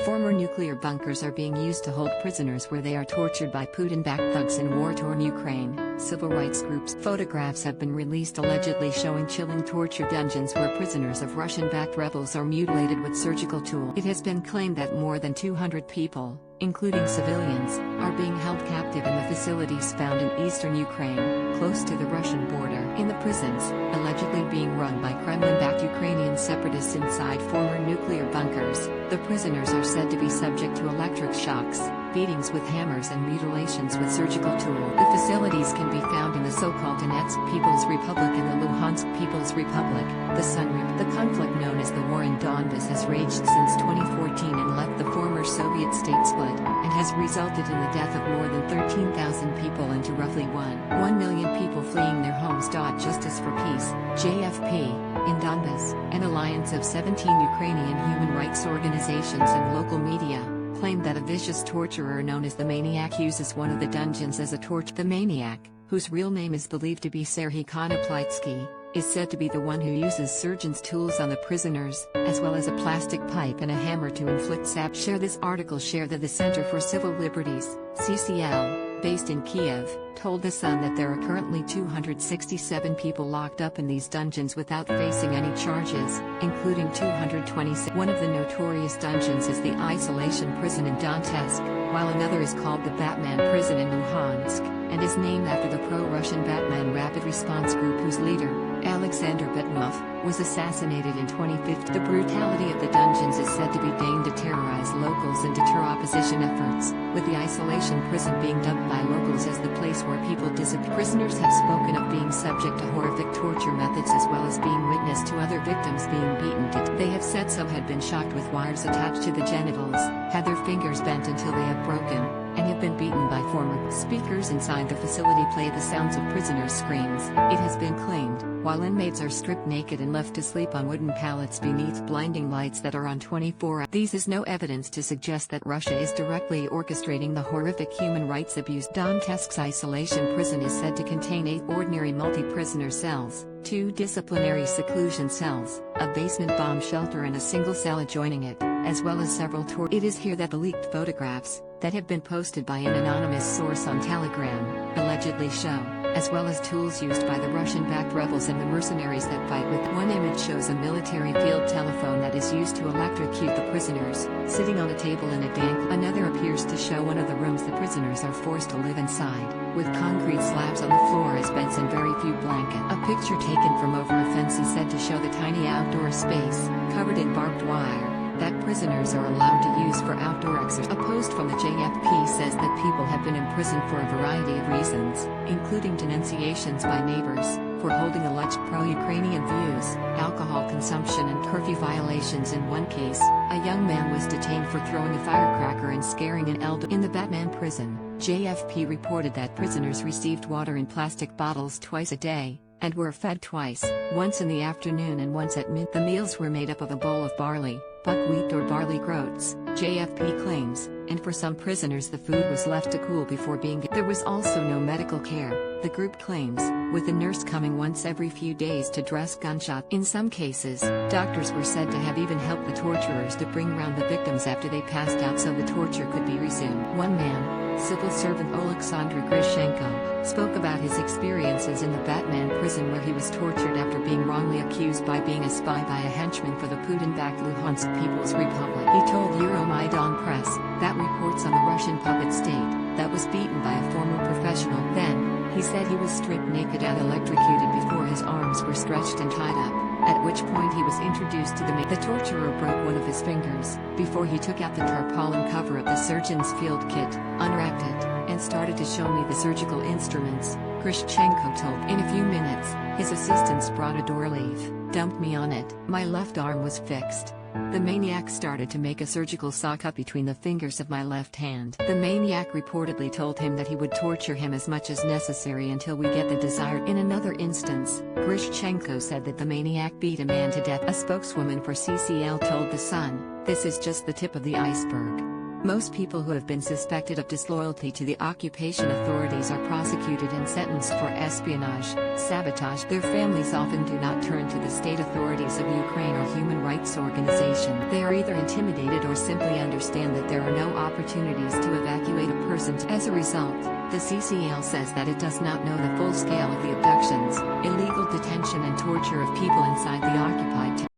Former nuclear bunkers are being used to hold prisoners where they are tortured by Putin-backed thugs in war-torn Ukraine, civil rights groups. Photographs have been released allegedly showing chilling torture dungeons where prisoners of Russian-backed rebels are mutilated with surgical tools. It has been claimed that more than 200 people, including civilians, are being held captive in the facilities found in eastern Ukraine, close to the Russian border. In the prisons, allegedly being run by Kremlin-backed Ukrainian separatists inside former nuclear bunkers, the prisoners are said to be subject to electric shocks, beatings with hammers and mutilations with surgical tools. The facilities can be found in the so-called Donetsk People's Republic and the Luhansk People's Republic. The conflict known as the War in Donbas has raged since 2014 and left the former Soviet state split, and has resulted in the death of more than 13,000 people and to roughly 1 million people fleeing their homes. Justice for Peace, JFP, in Donbas, an alliance of 17 Ukrainian human rights organizations and local media, claimed that a vicious torturer known as the Maniac uses one of the dungeons as a torch. The Maniac, whose real name is believed to be Serhiy Konoplitsky, is said to be the one who uses surgeon's tools on the prisoners, as well as a plastic pipe and a hammer to inflict stab. Share this article. Share that the Center for Civil Liberties, CCL, based in Kiev, told The Sun that there are currently 267 people locked up in these dungeons without facing any charges, including 226. One of the notorious dungeons is the isolation prison in Donetsk, while another is called the Batman prison in Luhansk, and is named after the pro-Russian Batman Rapid Response Group whose leader, Alexander Betnov, was assassinated in 2015. The brutality of the dungeons is said to be aimed to terrorize locals and deter opposition efforts, with the isolation prison being dubbed by locals as the place where people disappear. Prisoners have spoken of being subject to horrific torture methods as well as being witness to other victims being beaten. They have said some had been shocked with wires attached to the genitals, had their fingers bent until they have broken, and have been beaten by former speakers inside the facility play the sounds of prisoners' screams. It has been claimed, while inmates are stripped naked and left to sleep on wooden pallets beneath blinding lights that are on 24 hours. These is no evidence to suggest that Russia is directly orchestrating the horrific human rights abuse. Donetsk's isolation prison is said to contain 8 ordinary multi-prisoner cells, 2 disciplinary seclusion cells, a basement bomb shelter and a single cell adjoining it, as well as several It is here that the leaked photographs, that have been posted by an anonymous source on Telegram, allegedly show, as well as tools used by the Russian-backed rebels and the mercenaries that fight with. One image shows a military field telephone that is used to electrocute the prisoners, sitting on a table in a dank. Another appears to show one of the rooms the prisoners are forced to live inside, with concrete slabs on the floor as beds and very few blankets. A picture taken from over a fence is said to show the tiny outdoor space, covered in barbed wire, that prisoners are allowed to use for outdoor exercise. A post from the JFP says that people have been imprisoned for a variety of reasons, including denunciations by neighbors, for holding alleged pro-Ukrainian views, alcohol consumption and curfew violations. In one case, a young man was detained for throwing a firecracker and scaring an elder. In the Batman prison, JFP reported that prisoners received water in plastic bottles twice a day, and were fed twice, once in the afternoon and once at midnight. The meals were made up of a bowl of barley, buckwheat or barley groats, JFP claims, and for some prisoners the food was left to cool before being given. There was also no medical care, the group claims, with a nurse coming once every few days to dress gunshots. In some cases, doctors were said to have even helped the torturers to bring round the victims after they passed out so the torture could be resumed. One man, civil servant Oleksandr Grishenko, spoke about his experiences in the Batman prison where he was tortured after being wrongly accused by being a spy by a henchman for the Putin-backed Luhansk People's Republic. He told Euromaidan Press that reports on the Russian puppet state that was beaten by a former professional. Then, he said he was stripped naked and electrocuted before his arms were stretched and tied up, at which point he was introduced to the torturer broke one of his fingers, before he took out the tarpaulin cover of the surgeon's field kit, unwrapped it, and started to show me the surgical instruments, Grishchenko told. In a few minutes, his assistants brought a door leaf, dumped me on it. My left arm was fixed. The maniac started to make a surgical saw cut between the fingers of my left hand. The maniac reportedly told him that he would torture him as much as necessary until we get the desired. In another instance, Grishchenko said that the maniac beat a man to death. A spokeswoman for CCL told The Sun, "This is just the tip of the iceberg. Most people who have been suspected of disloyalty to the occupation authorities are prosecuted and sentenced for espionage, sabotage. Their families often do not turn to the state authorities of Ukraine or human rights organizations. They are either intimidated or simply understand that there are no opportunities to evacuate a person. As a result, the CCL says that it does not know the full scale of the abductions, illegal detention and torture of people inside the occupied territory.